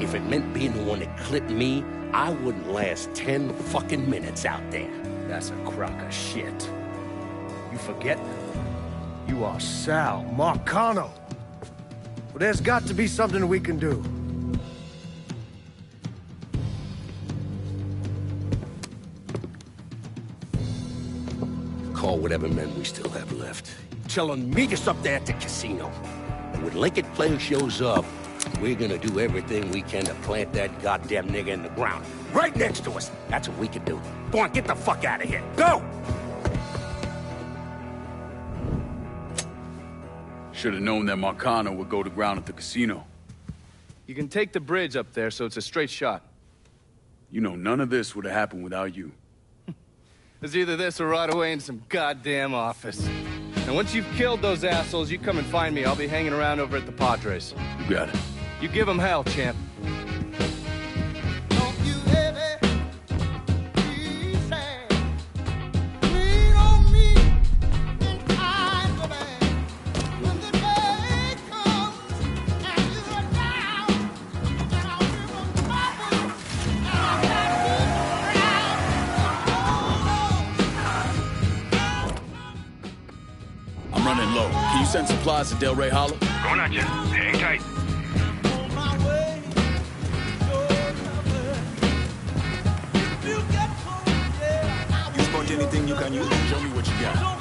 If it meant being the one that clipped me, I wouldn't last 10 fucking minutes out there. That's a crock of shit. You forget? You are Sal Marcano. Well, there's got to be something we can do. Call whatever men we still have left. Tell them meet us up there at the casino. And when Lincoln Player shows up, we're gonna do everything we can to plant that goddamn nigga in the ground. Right next to us. That's what we can do. Go on, get the fuck out of here. Go! Should have known that Marcano would go to ground at the casino. You can take the bridge up there, so it's a straight shot. You know, none of this would have happened without you. It's either this or right away in some goddamn office. And once you've killed those assholes, you come and find me. I'll be hanging around over at the Padres. You got it. You give them hell, champ. I'm running low. Can you send supplies to Delray Hollow? Going on, Jen. Hang tight. You spot anything you can use? Show me what you got.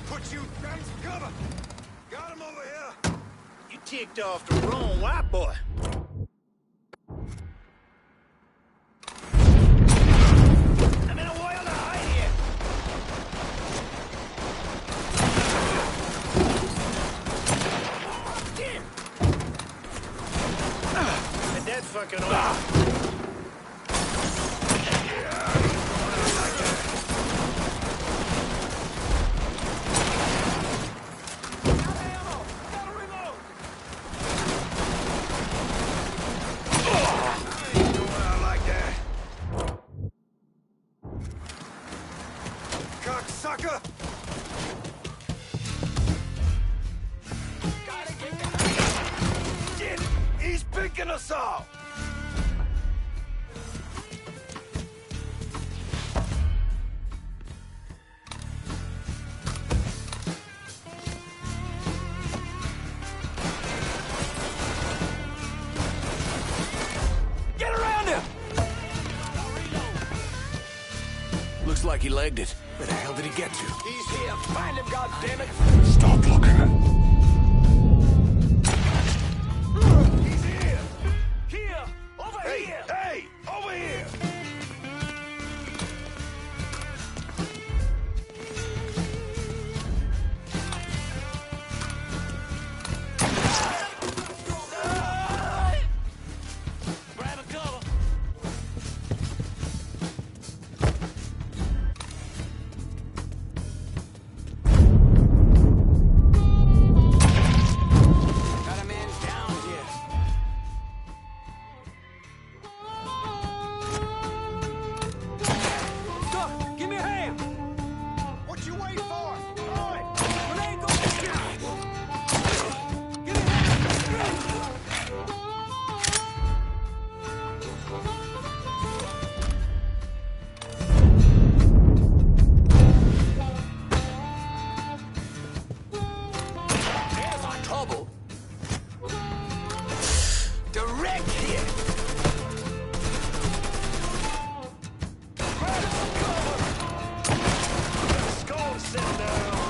put you... Grab some cover! Got him over here! You ticked off the wrong white boy. I'm in a while to hide here. And that's fucking off. Cocksucker! Shit! He's picking us off! Get around him! Looks like he legged it. Where the hell did he get to? He's here. Find him, goddammit! Stop looking. He's here! Here! Over here! Hey! Over here! Grab a cover! Got a man down here. Doc, give me a hand! What you waiting for? Throw it! Grenade, go! Give me a hand! There's our trouble. Direct hit. Grab some cover. Skull sit down.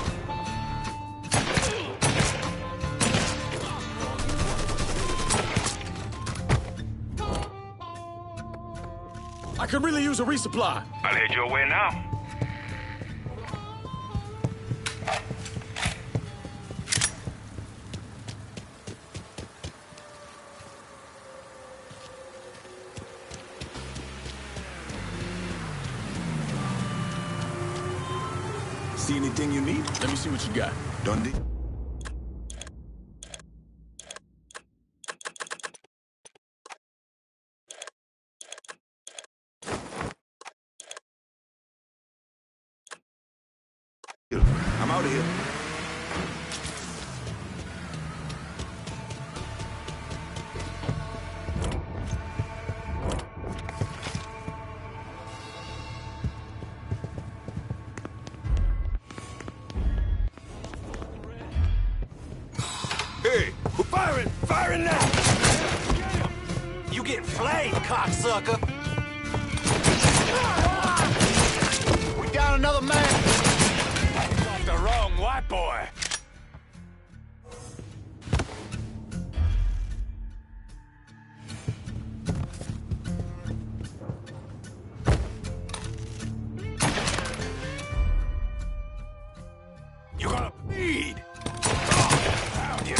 I could really use a resupply. I'll head your way now. See anything you need? Let me see what you got. Dundee? I'm out of here. Hey, we're firing! Firing now! You getting flayed, cocksucker. We down another man. Off the wrong white boy. You're gonna bleed. Found you.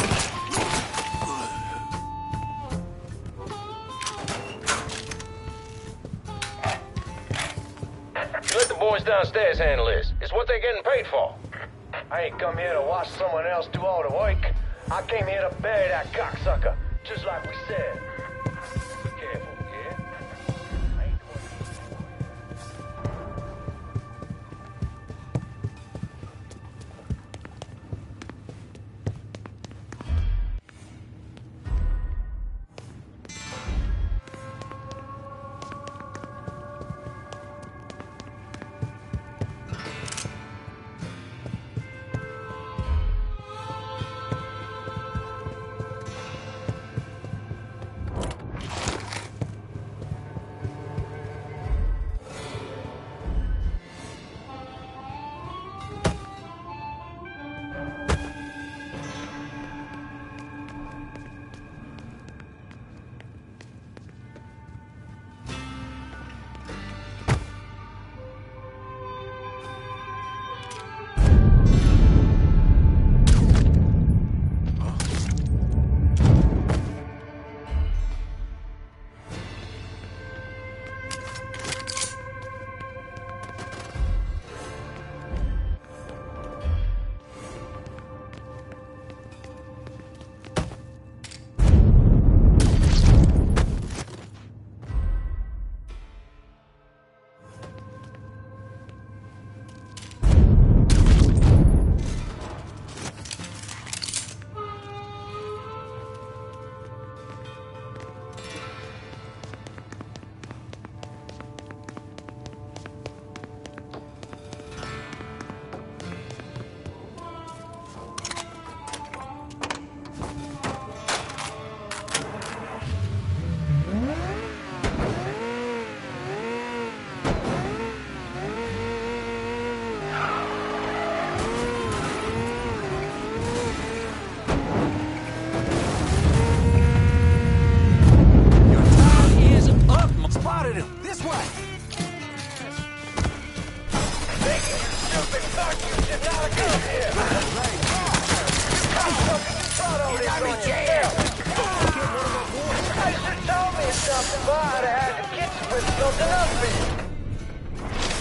Let the boys downstairs handle this. It's what they're getting paid for. I ain't come here to watch someone else do all the work. I came here to bury that cocksucker, just like we said. Be careful, yeah? I ain't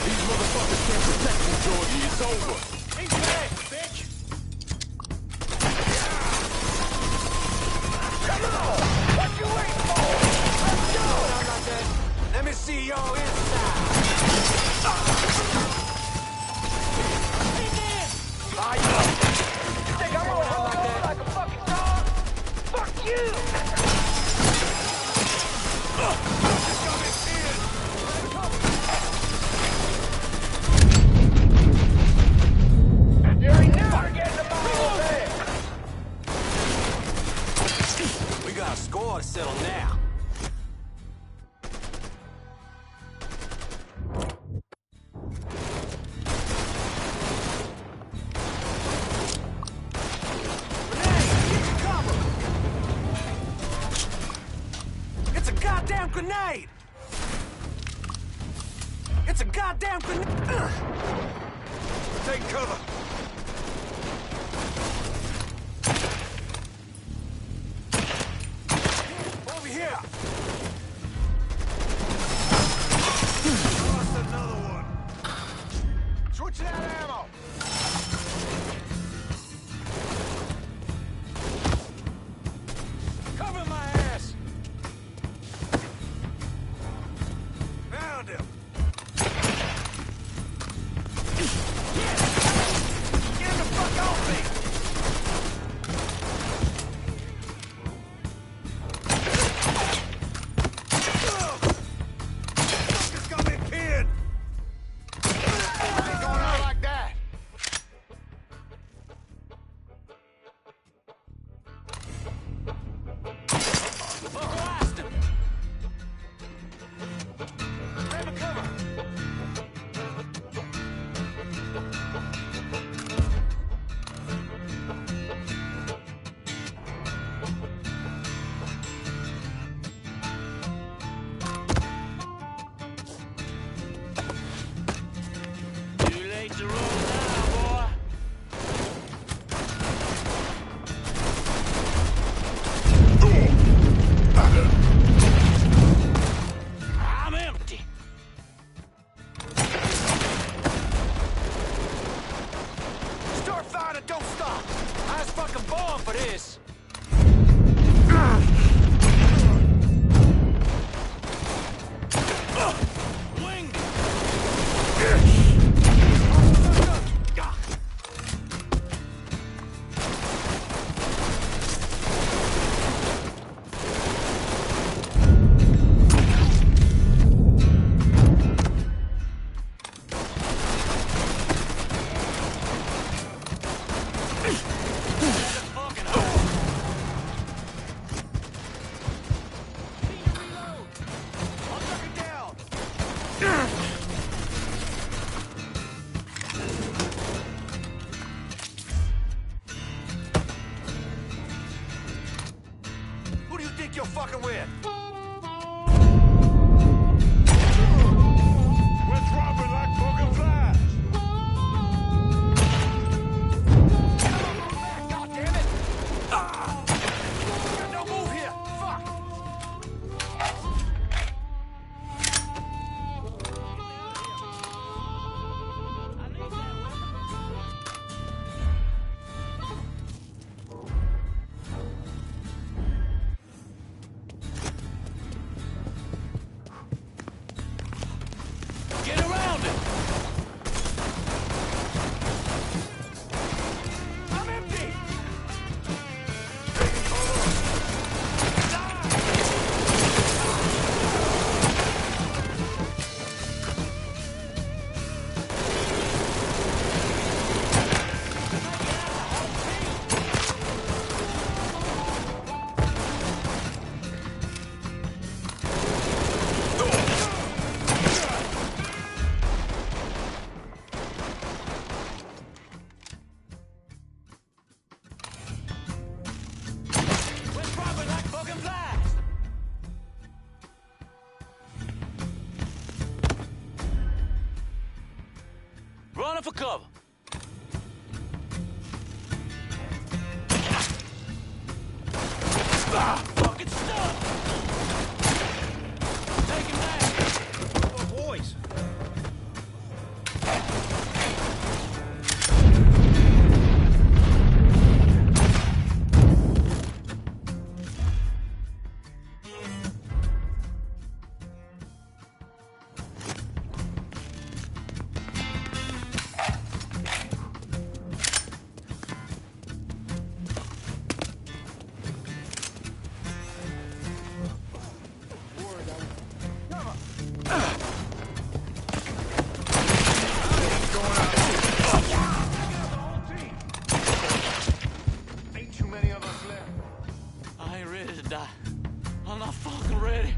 These motherfuckers can't protect me, Jordy. It's over. He's dead, bitch. Come on! What you waiting for? Let's go! Let me see y'all inside. You think I'm gonna hold on like a fucking dog? Fuck you! You ain't never getting the ball back! We got a score to settle now. It's a goddamn grenade! It's a goddamn grenade! Take cover! Over here! Lost another one! Switching out ammo! Cover my ass! Found him! Get him the fuck off me! Fuckers got me pinned! Ain't going out like that! Blast him! Grab a cover! Too late to roll now, boy. I'm empty. Start firing and don't stop. I was fucking born for this. Winged Who do you think you're fucking with? We're dropping like fucking flies. God damn it! No move here. Fuck. Get around it! I'm empty! We're dropping like fucking flies! Running for cover. Fucking stop! Take him down! Oh, boys. I ain't ready to die. I'm not fucking ready.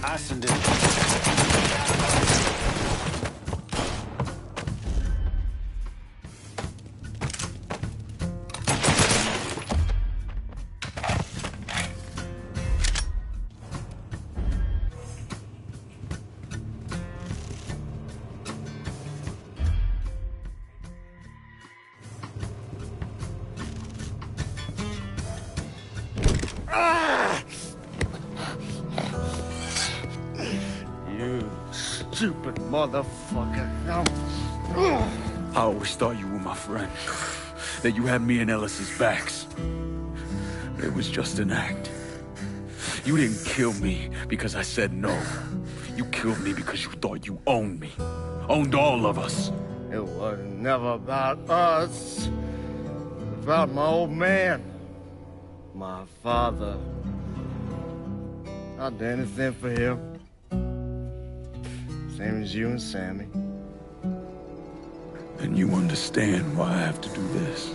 Fastened it. You stupid motherfucker. I always thought you were my friend. That you had me and Ellis's backs. It was just an act. You didn't kill me because I said no. You killed me because you thought you owned me. Owned all of us. It was never about us. It was about my old man. My father. I'd do anything for him. Same as you and Sammy. And you understand why I have to do this.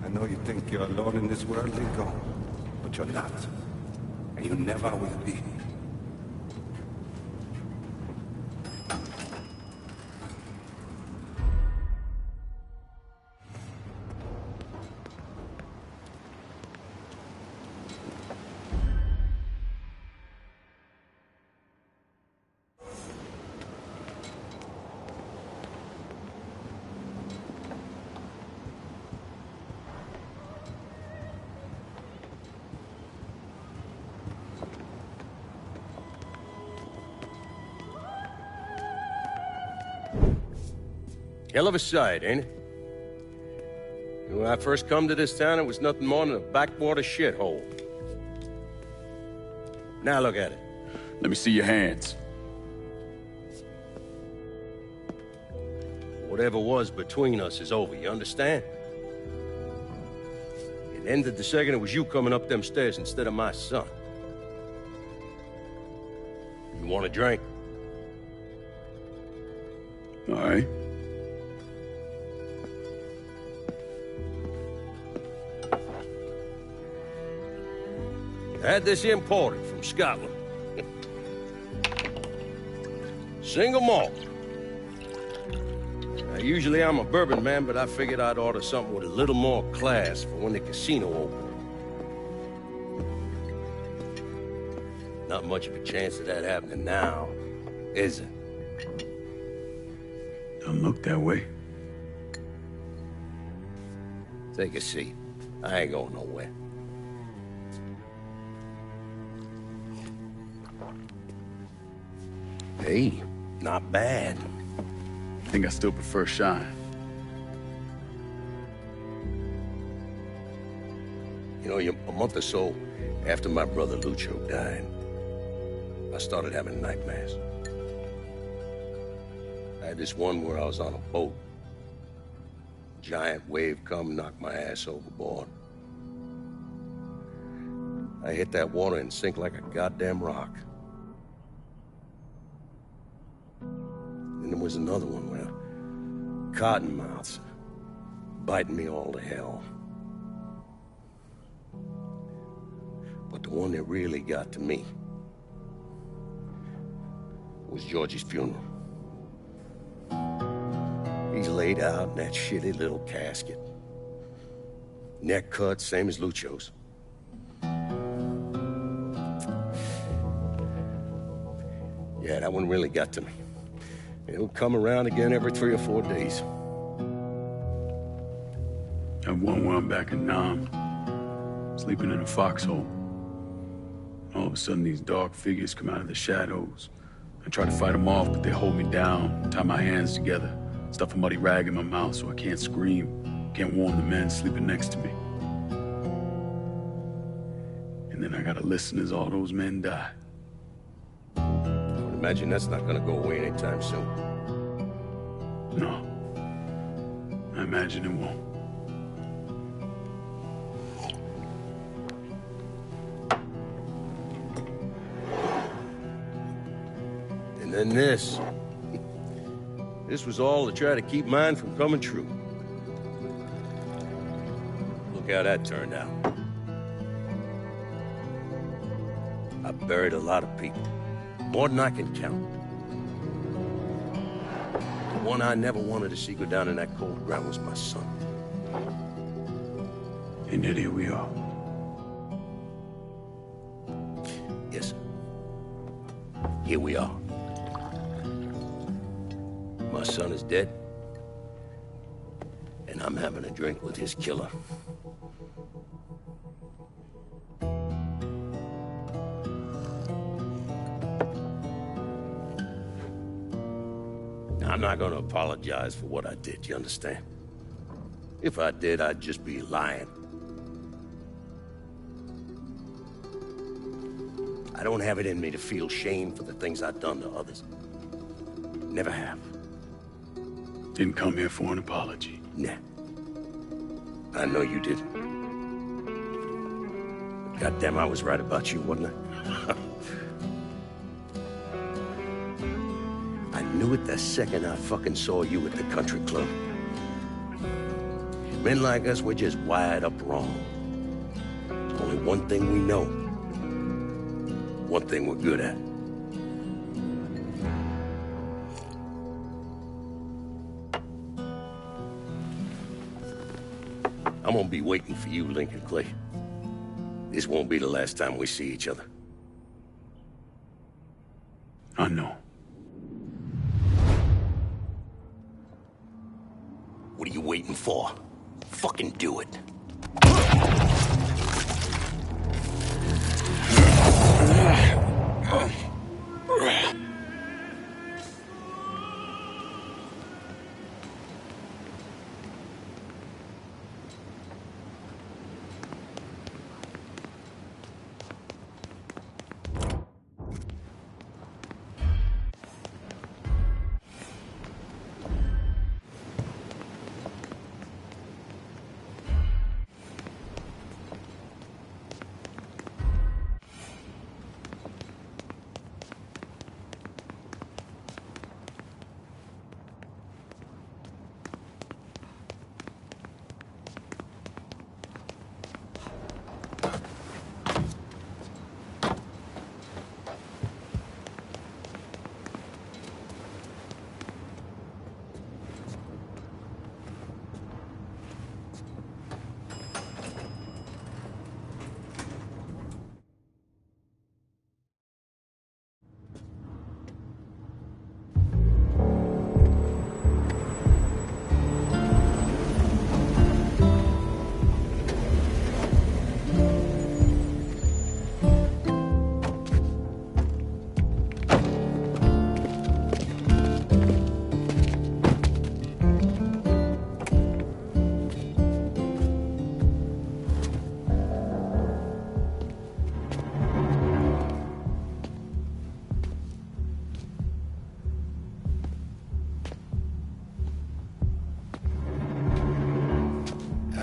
I know you think you're alone in this world, Lincoln, but you're not. And you never will be. Hell of a sight, ain't it? When I first come to this town, it was nothing more than a backwater shithole. Now look at it. Let me see your hands. Whatever was between us is over, you understand? It ended the second it was you coming up them stairs instead of my son. You want a drink? All right. Had this imported from Scotland. Single malt. Now, usually I'm a bourbon man, but I figured I'd order something with a little more class for when the casino opened. Not much of a chance of that happening now, is it? Don't look that way. Take a seat. I ain't going nowhere. Hey, not bad. I think I still prefer shine. You know, a month or so after my brother Lucio died, I started having nightmares. I had this one where I was on a boat. Giant wave come, knocked my ass overboard. I hit that water and sink like a goddamn rock. And there was another one where cottonmouths biting me all to hell. But the one that really got to me was Georgie's funeral. He's laid out in that shitty little casket. Neck cut, same as Lucio's. Yeah, that one really got to me. It'll come around again every 3 or 4 days. I have one where I'm back in Nam, sleeping in a foxhole. All of a sudden, these dark figures come out of the shadows. I try to fight them off, but they hold me down, tie my hands together, stuff a muddy rag in my mouth so I can't scream, can't warn the men sleeping next to me. And then I gotta listen as all those men die. I would imagine that's not gonna go away anytime soon. No. I imagine it won't. And then this. This was all to try to keep mine from coming true. Look how that turned out. I buried a lot of people. More than I can count. The one I never wanted to see go down in that cold ground was my son. And yet here we are. Yes, sir. Here we are. My son is dead, and I'm having a drink with his killer. Now, I'm not gonna apologize for what I did, you understand? If I did, I'd just be lying. I don't have it in me to feel shame for the things I've done to others. Never have. Didn't come here for an apology. Nah. I know you didn't. Goddamn, I was right about you, wasn't I? I knew it the second I fucking saw you at the country club. Men like us, we're just wired up wrong. There's only one thing we know. One thing we're good at. I'm gonna be waiting for you, Lincoln Clay. This won't be the last time we see each other. I know. What are you waiting for? Fucking do it.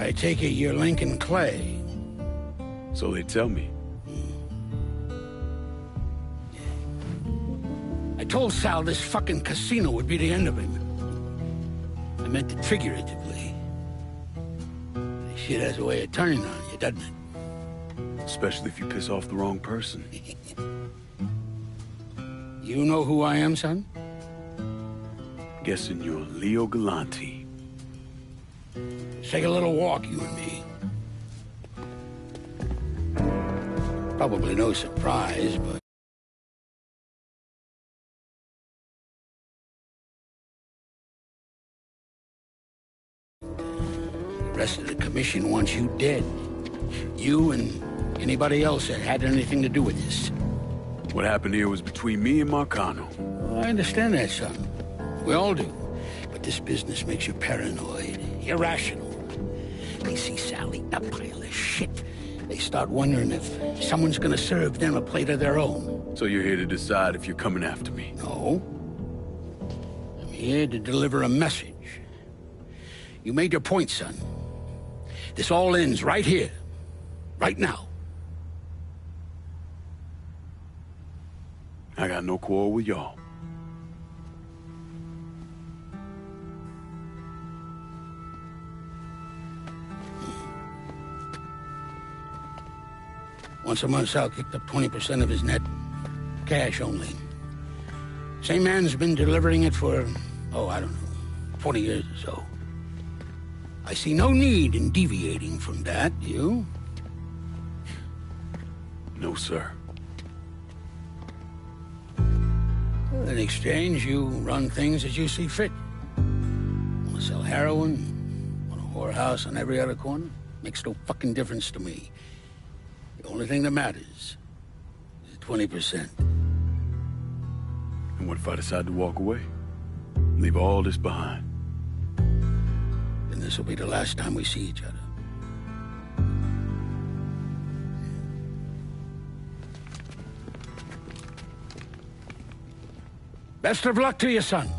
I take it you're Lincoln Clay. So they tell me. I told Sal this fucking casino would be the end of him. I meant it figuratively. This shit has a way of turning on you, doesn't it? Especially if you piss off the wrong person. You know who I am, son? Guessing you're Leo Galante. Let's take a little walk, you and me. Probably no surprise, but... the rest of the commission wants you dead. You and anybody else that had anything to do with this. What happened here was between me and Marcano. Well, I understand that, son. We all do. But this business makes you paranoid, irrational. They see Sally a pile of shit. They start wondering if someone's gonna serve them a plate of their own. So you're here to decide if you're coming after me? No. I'm here to deliver a message. You made your point, son. This all ends right here. Right now. I got no quarrel with y'all. Once a month, Sal kicked up 20% of his net. Cash only. Same man's been delivering it for, oh, I don't know, 20 years or so. I see no need in deviating from that, you? No, sir. Well, in exchange, you run things as you see fit. Want to sell heroin? Want a whorehouse on every other corner? Makes no fucking difference to me. The only thing that matters is 20%. And what if I decide to walk away? Leave all this behind? Then this will be the last time we see each other. Best of luck to you, son.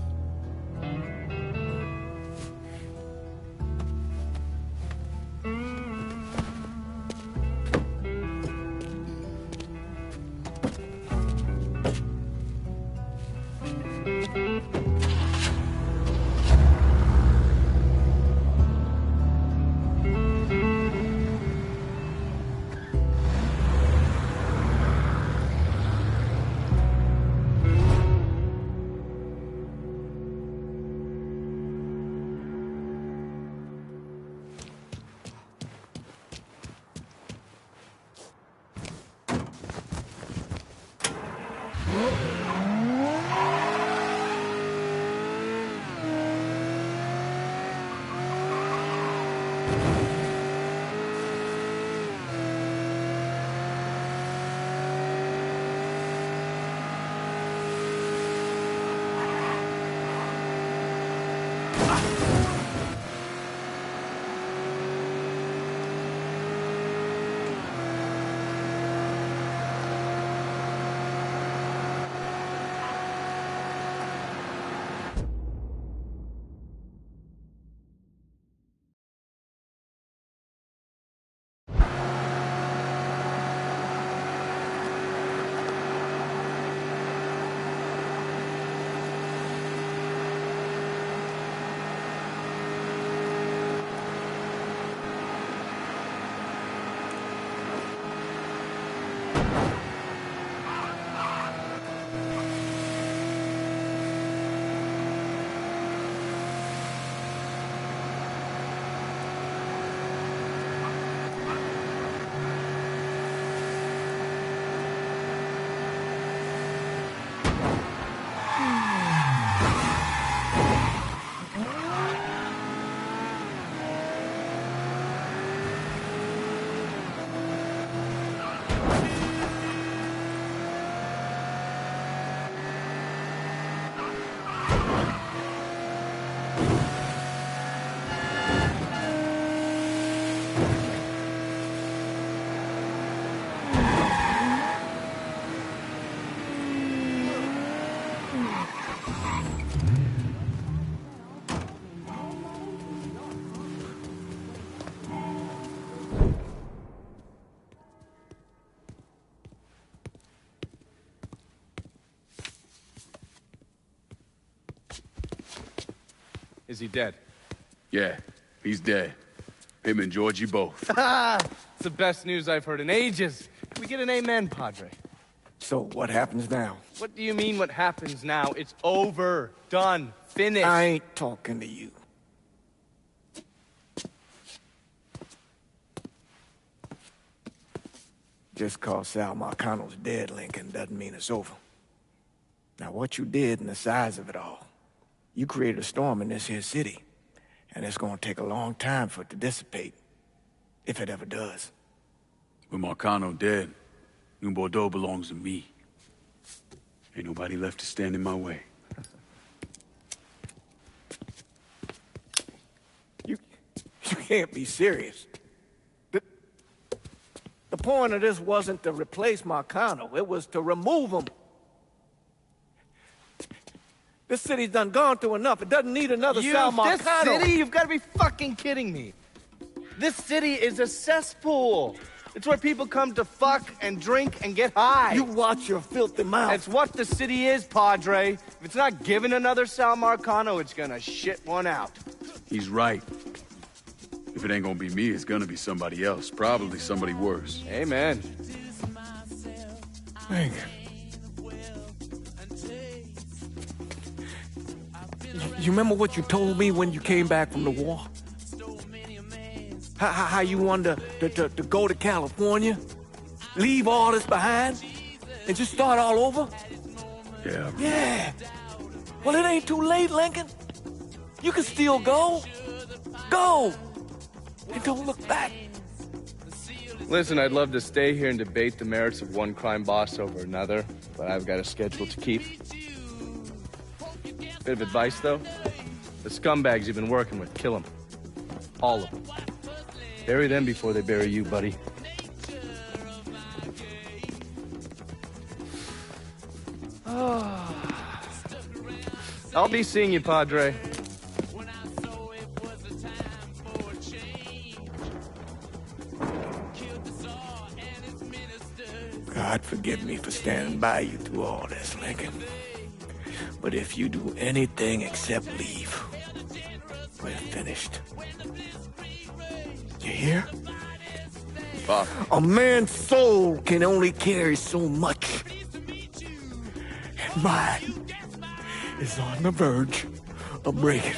Is he dead? Yeah, he's dead. Him and Georgie both. It's the best news I've heard in ages. Can we get an amen, Padre? So, what happens now? What do you mean what happens now? It's over. Done. Finished. I ain't talking to you. Just cause Sal Marcano's dead, Lincoln, doesn't mean it's over. Now, what you did and the size of it all, you created a storm in this here city, and it's gonna take a long time for it to dissipate, if it ever does. With Marcano dead, New Bordeaux belongs to me. Ain't nobody left to stand in my way. You can't be serious. The point of this wasn't to replace Marcano, it was to remove him. This city's done gone through enough. It doesn't need another Sal Marcano. This city? You've got to be fucking kidding me. This city is a cesspool. It's where people come to fuck and drink and get high. You watch your filthy mouth. It's what the city is, Padre. If it's not giving another Sal Marcano, it's gonna shit one out. He's right. If it ain't gonna be me, it's gonna be somebody else. Probably somebody worse. Amen. Hank. You remember what you told me when you came back from the war? How you wanted to go to California? Leave all this behind? And just start all over? Yeah. Yeah. Well, it ain't too late, Lincoln. You can still go. Go! And don't look back. Listen, I'd love to stay here and debate the merits of one crime boss over another, but I've got a schedule to keep. Bit of advice, though. The scumbags you've been working with, kill them. All of them. Bury them before they bury you, buddy. I'll be seeing you, Padre. God forgive me for standing by you through all this, Lincoln. But if you do anything except leave, we're finished. You hear? Pop. A man's soul can only carry so much. And mine is on the verge of breaking.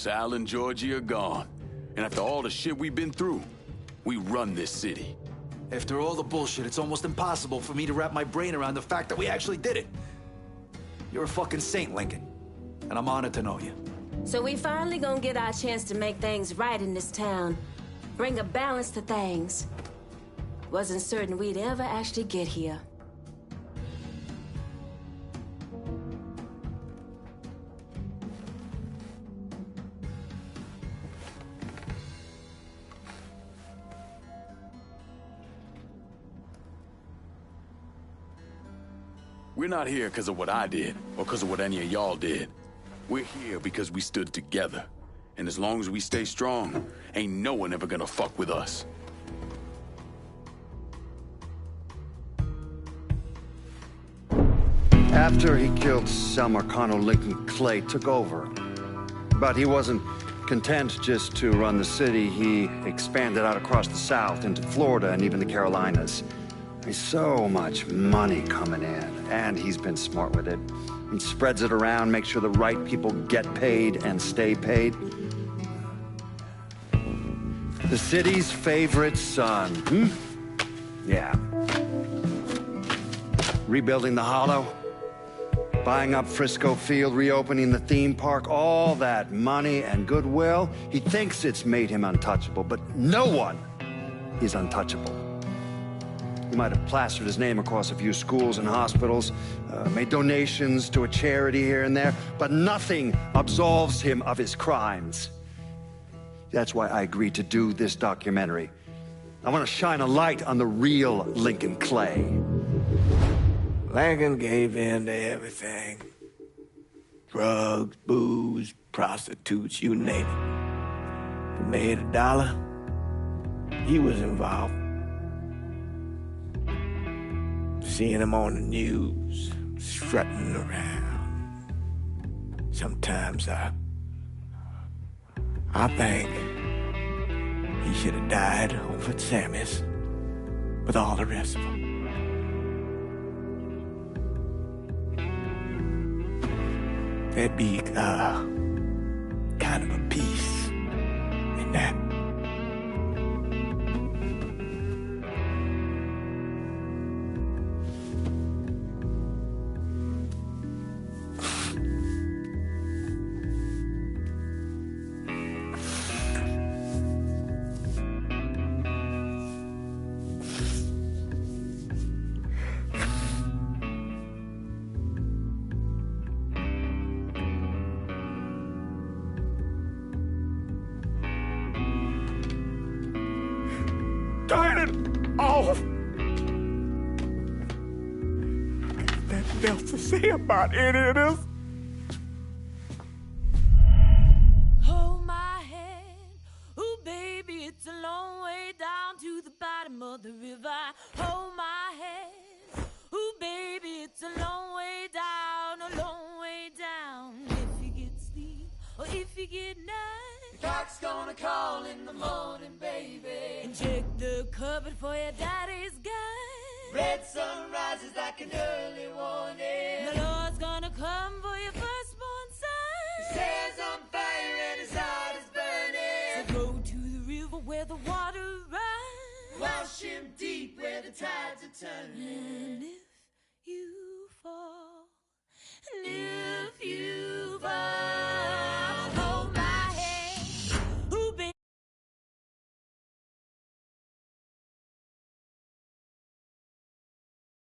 Sal and Georgie are gone. And after all the shit we've been through, we run this city. After all the bullshit, it's almost impossible for me to wrap my brain around the fact that we actually did it. You're a fucking saint, Lincoln. And I'm honored to know you. So we finally gonna get our chance to make things right in this town. Bring a balance to things. Wasn't certain we'd ever actually get here. We're not here because of what I did, or because of what any of y'all did. We're here because we stood together. And as long as we stay strong, ain't no one ever gonna fuck with us. After he killed Sal Marcano, Lincoln Clay took over. But he wasn't content just to run the city. He expanded out across the South into Florida and even the Carolinas. There's so much money coming in, and he's been smart with it. He spreads it around, makes sure the right people get paid and stay paid. The city's favorite son, Yeah. Rebuilding the Hollow, buying up Frisco Field, reopening the theme park, all that money and goodwill. He thinks it's made him untouchable, but no one is untouchable. He might have plastered his name across a few schools and hospitals, made donations to a charity here and there, but nothing absolves him of his crimes. That's why I agreed to do this documentary. I want to shine a light on the real Lincoln Clay. Lincoln gave in to everything. Drugs, booze, prostitutes, you name it. If he made $1, he was involved. Seeing him on the news, strutting around. Sometimes I think he should have died over at Sammy's with all the rest of them. There'd be kind of a peace in that. Turn it off! Nothing else to say about any of this. Hold my hand, ooh baby, it's a long way down to the bottom of the river. Hold my hand, ooh baby, it's a long way down, a long way down. If you get sleep or if you get night, the cock's gonna call in the morning, baby. And check the cupboard for your daddy's gun. Red sun rises like an early warning. The Lord's gonna come for